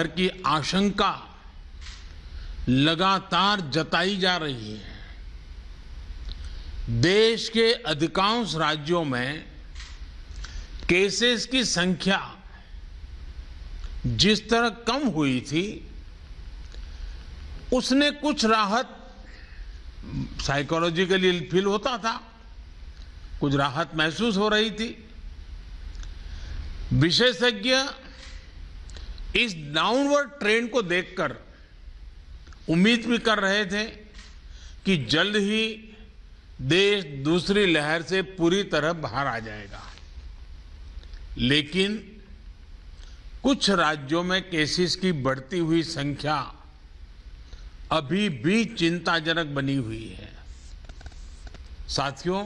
लहर की आशंका लगातार जताई जा रही है। देश के अधिकांश राज्यों में केसेस की संख्या जिस तरह कम हुई थी, उसने कुछ राहत साइकोलॉजिकली फील होता था, कुछ राहत महसूस हो रही थी। विशेषज्ञ इस डाउनवर्ड ट्रेंड को देखकर उम्मीद भी कर रहे थे कि जल्द ही देश दूसरी लहर से पूरी तरह बाहर आ जाएगा। लेकिन कुछ राज्यों में केसेस की बढ़ती हुई संख्या अभी भी चिंताजनक बनी हुई है। साथियों,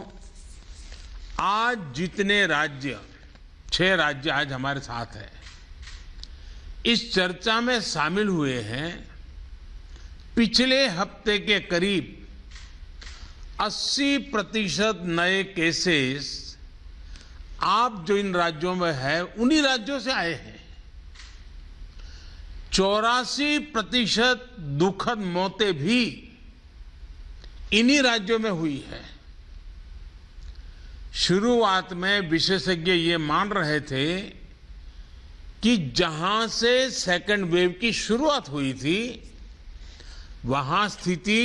आज जितने राज्य, 6 राज्य आज हमारे साथ हैं, इस चर्चा में शामिल हुए हैं, पिछले हफ्ते के करीब 80% नए केसेस आप जो इन राज्यों में है उन्हीं राज्यों से आए हैं। 84% दुखद मौतें भी इन्हीं राज्यों में हुई है। शुरुआत में विशेषज्ञ ये मान रहे थे कि जहां से सेकेंड वेव की शुरुआत हुई थी, वहां स्थिति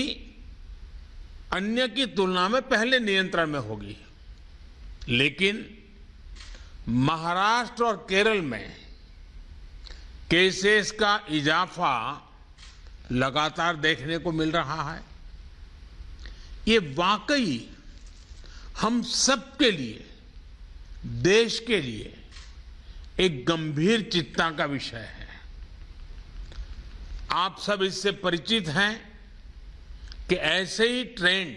अन्य की तुलना में पहले नियंत्रण में होगी। लेकिन महाराष्ट्र और केरल में केसेस का इजाफा लगातार देखने को मिल रहा है। ये वाकई हम सबके लिए, देश के लिए एक गंभीर चिंता का विषय है। आप सब इससे परिचित हैं कि ऐसे ही ट्रेंड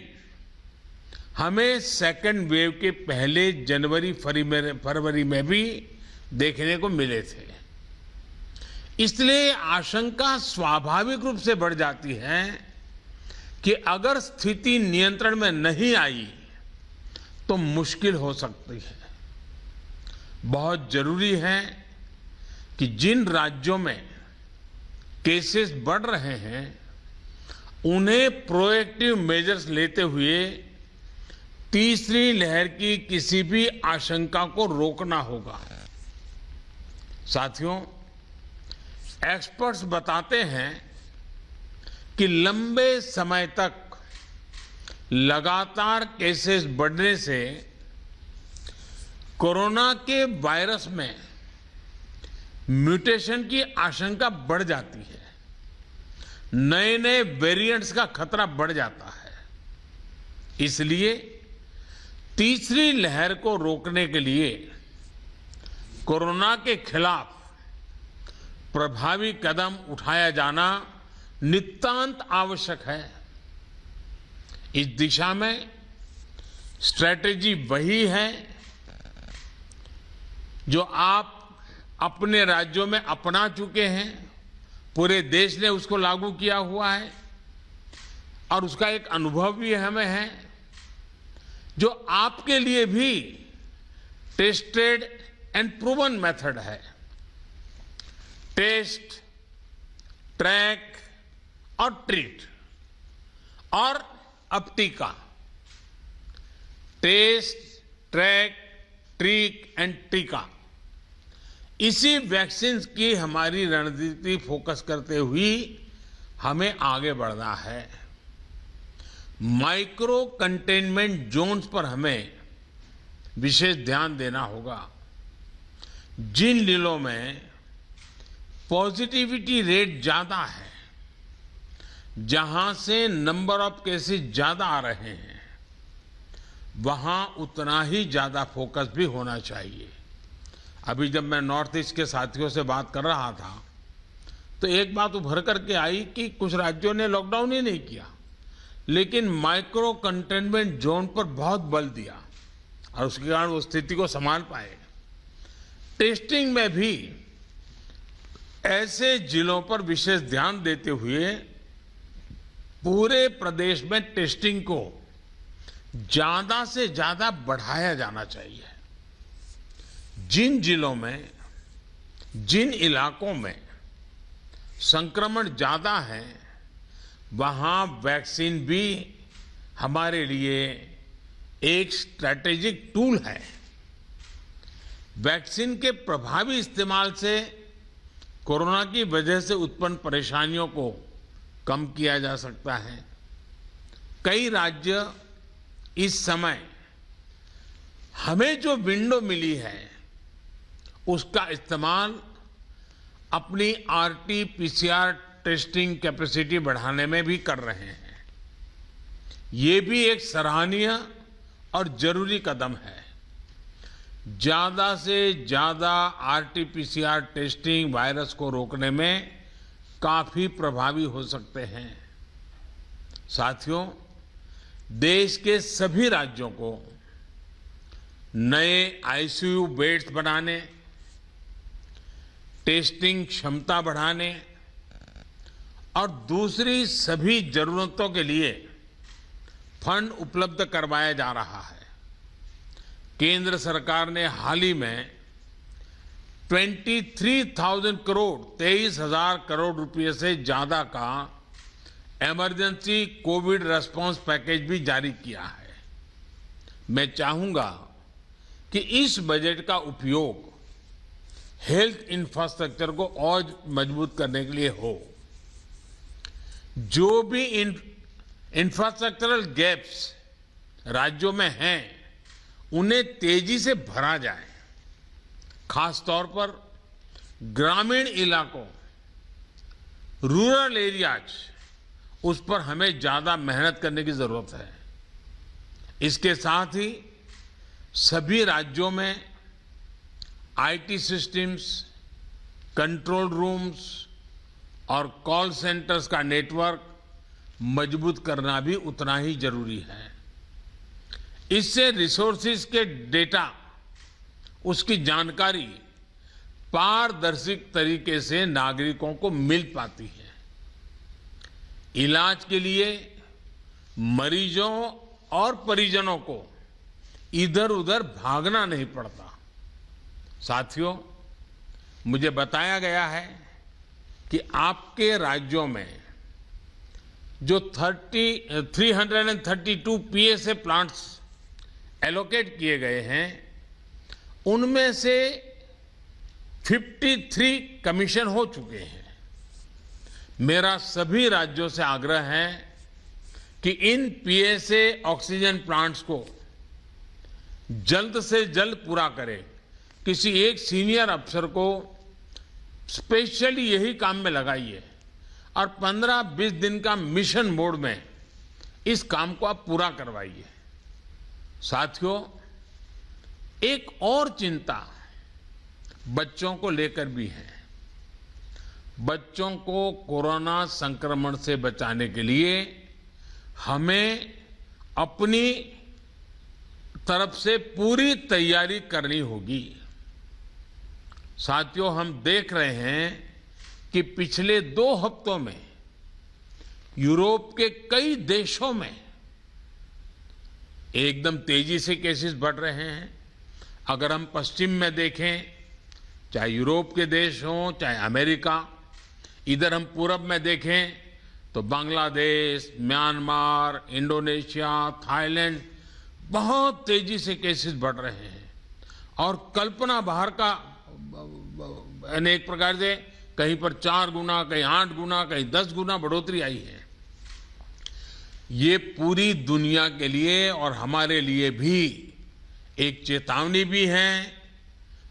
हमें सेकेंड वेव के पहले जनवरी फरवरी में भी देखने को मिले थे। इसलिए आशंका स्वाभाविक रूप से बढ़ जाती है कि अगर स्थिति नियंत्रण में नहीं आई तो मुश्किल हो सकती है। बहुत जरूरी है कि जिन राज्यों में केसेस बढ़ रहे हैं, उन्हें प्रोएक्टिव मेजर्स लेते हुए तीसरी लहर की किसी भी आशंका को रोकना होगा। साथियों, एक्सपर्ट्स बताते हैं कि लंबे समय तक लगातार केसेस बढ़ने से कोरोना के वायरस में म्यूटेशन की आशंका बढ़ जाती है। नए नए वेरिएंट्स का खतरा बढ़ जाता है। इसलिए तीसरी लहर को रोकने के लिए कोरोना के खिलाफ प्रभावी कदम उठाया जाना नितांत आवश्यक है। इस दिशा में स्ट्रैटेजी वही है जो आप अपने राज्यों में अपना चुके हैं, पूरे देश ने उसको लागू किया हुआ है और उसका एक अनुभव भी हमें है, जो आपके लिए भी टेस्टेड एंड प्रूवन मेथड है। टेस्ट, ट्रैक और ट्रीट, और अब टीका। टेस्ट, ट्रैक, ट्रीट एंड टीका, इसी वैक्सीन की हमारी रणनीति फोकस करते हुए हमें आगे बढ़ना है। माइक्रो कंटेनमेंट जोन्स पर हमें विशेष ध्यान देना होगा। जिन जिलों में पॉजिटिविटी रेट ज्यादा है, जहां से नंबर ऑफ केसेस ज्यादा आ रहे हैं, वहां उतना ही ज्यादा फोकस भी होना चाहिए। अभी जब मैं नॉर्थ ईस्ट के साथियों से बात कर रहा था तो एक बात उभर करके आई कि कुछ राज्यों ने लॉकडाउन ही नहीं किया, लेकिन माइक्रो कंटेनमेंट जोन पर बहुत बल दिया और उसके कारण वो स्थिति को संभाल पाए। टेस्टिंग में भी ऐसे जिलों पर विशेष ध्यान देते हुए पूरे प्रदेश में टेस्टिंग को ज्यादा से ज्यादा बढ़ाया जाना चाहिए। जिन जिलों में, जिन इलाकों में संक्रमण ज्यादा है, वहां वैक्सीन भी हमारे लिए एक स्ट्रैटेजिक टूल है। वैक्सीन के प्रभावी इस्तेमाल से कोरोना की वजह से उत्पन्न परेशानियों को कम किया जा सकता है। कई राज्य इस समय हमें जो विंडो मिली है उसका इस्तेमाल अपनी आरटी-पीसीआर टेस्टिंग कैपेसिटी बढ़ाने में भी कर रहे हैं। ये भी एक सराहनीय और जरूरी कदम है। ज्यादा से ज्यादा आरटी-पीसीआर टेस्टिंग वायरस को रोकने में काफी प्रभावी हो सकते हैं। साथियों, देश के सभी राज्यों को नए आईसीयू बेड्स बनाने, टेस्टिंग क्षमता बढ़ाने और दूसरी सभी जरूरतों के लिए फंड उपलब्ध करवाया जा रहा है। केंद्र सरकार ने हाल ही में 23,000 करोड़ 23,000 करोड़ रुपए से ज्यादा का इमरजेंसी कोविड रिस्पांस पैकेज भी जारी किया है। मैं चाहूंगा कि इस बजट का उपयोग हेल्थ इंफ्रास्ट्रक्चर को और मजबूत करने के लिए हो। जो भी इंफ्रास्ट्रक्चरल गैप्स राज्यों में हैं, उन्हें तेजी से भरा जाए। खास तौर पर ग्रामीण इलाकों, रूरल एरियाज, उस पर हमें ज्यादा मेहनत करने की जरूरत है। इसके साथ ही सभी राज्यों में आईटी सिस्टम्स, कंट्रोल रूम्स और कॉल सेंटर्स का नेटवर्क मजबूत करना भी उतना ही जरूरी है। इससे रिसोर्सेज के डेटा, उसकी जानकारी पारदर्शी तरीके से नागरिकों को मिल पाती है। इलाज के लिए मरीजों और परिजनों को इधर उधर भागना नहीं पड़ता। साथियों, मुझे बताया गया है कि आपके राज्यों में जो 332 पीएसए प्लांट्स एलोकेट किए गए हैं, उनमें से 53 कमीशन हो चुके हैं। मेरा सभी राज्यों से आग्रह है कि इन पीएसए ऑक्सीजन प्लांट्स को जल्द से जल्द पूरा करें। किसी एक सीनियर अफसर को स्पेशली यही काम में लगाइए और 15-20 दिन का मिशन मोड में इस काम को आप पूरा करवाइए। साथियों, एक और चिंता बच्चों को लेकर भी है। बच्चों को कोरोना संक्रमण से बचाने के लिए हमें अपनी तरफ से पूरी तैयारी करनी होगी। साथियों, हम देख रहे हैं कि पिछले 2 हफ्तों में यूरोप के कई देशों में एकदम तेजी से केसेस बढ़ रहे हैं। अगर हम पश्चिम में देखें, चाहे यूरोप के देश हों, चाहे अमेरिका, इधर हम पूरब में देखें तो बांग्लादेश, म्यांमार, इंडोनेशिया, थाईलैंड, बहुत तेजी से केसेस बढ़ रहे हैं और कल्पना बाहर का अनेक प्रकार से कहीं पर 4 गुना, कहीं 8 गुना, कहीं 10 गुना बढ़ोतरी आई है। ये पूरी दुनिया के लिए और हमारे लिए भी एक चेतावनी भी है,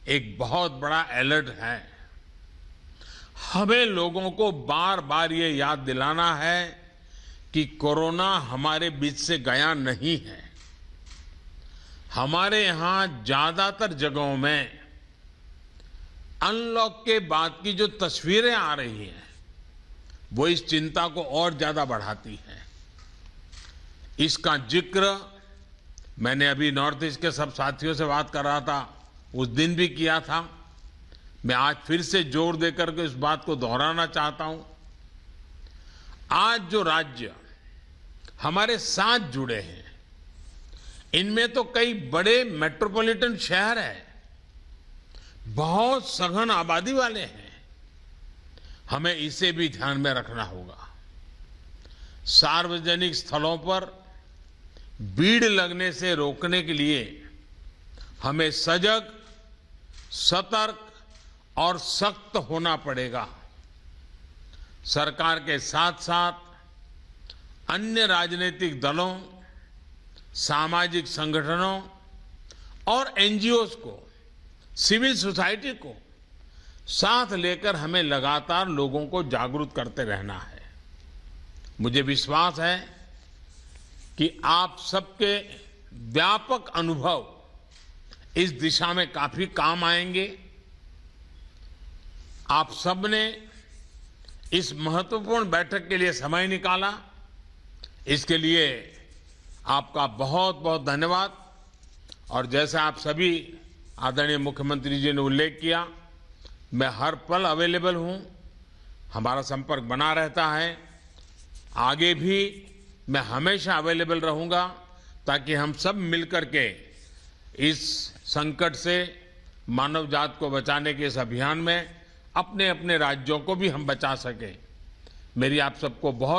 एक बहुत बड़ा अलर्ट है। हमें लोगों को बार बार ये याद दिलाना है कि कोरोना हमारे बीच से गया नहीं है। हमारे यहां ज्यादातर जगहों में अनलॉक के बाद की जो तस्वीरें आ रही हैं, वो इस चिंता को और ज्यादा बढ़ाती हैं। इसका जिक्र मैंने अभी नॉर्थ ईस्ट के सब साथियों से बात कर रहा था, उस दिन भी किया था। मैं आज फिर से जोर देकर के इस बात को दोहराना चाहता हूं। आज जो राज्य हमारे साथ जुड़े हैं, इनमें तो कई बड़े मेट्रोपॉलिटन शहर हैं, बहुत सघन आबादी वाले हैं। हमें इसे भी ध्यान में रखना होगा। सार्वजनिक स्थलों पर भीड़ लगने से रोकने के लिए हमें सजग, सतर्क और सख्त होना पड़ेगा। सरकार के साथ साथ अन्य राजनीतिक दलों, सामाजिक संगठनों और एनजीओज को, सिविल सोसाइटी को साथ लेकर हमें लगातार लोगों को जागरूक करते रहना है। मुझे विश्वास है कि आप सबके व्यापक अनुभव इस दिशा में काफी काम आएंगे। आप सबने इस महत्वपूर्ण बैठक के लिए समय निकाला, इसके लिए आपका बहुत बहुत धन्यवाद। और जैसे आप सभी आदरणीय मुख्यमंत्री जी ने उल्लेख किया, मैं हर पल अवेलेबल हूं, हमारा संपर्क बना रहता है। आगे भी मैं हमेशा अवेलेबल रहूंगा ताकि हम सब मिलकर के इस संकट से मानव जात को बचाने के इस अभियान में अपने अपने राज्यों को भी हम बचा सकें। मेरी आप सबको बहुत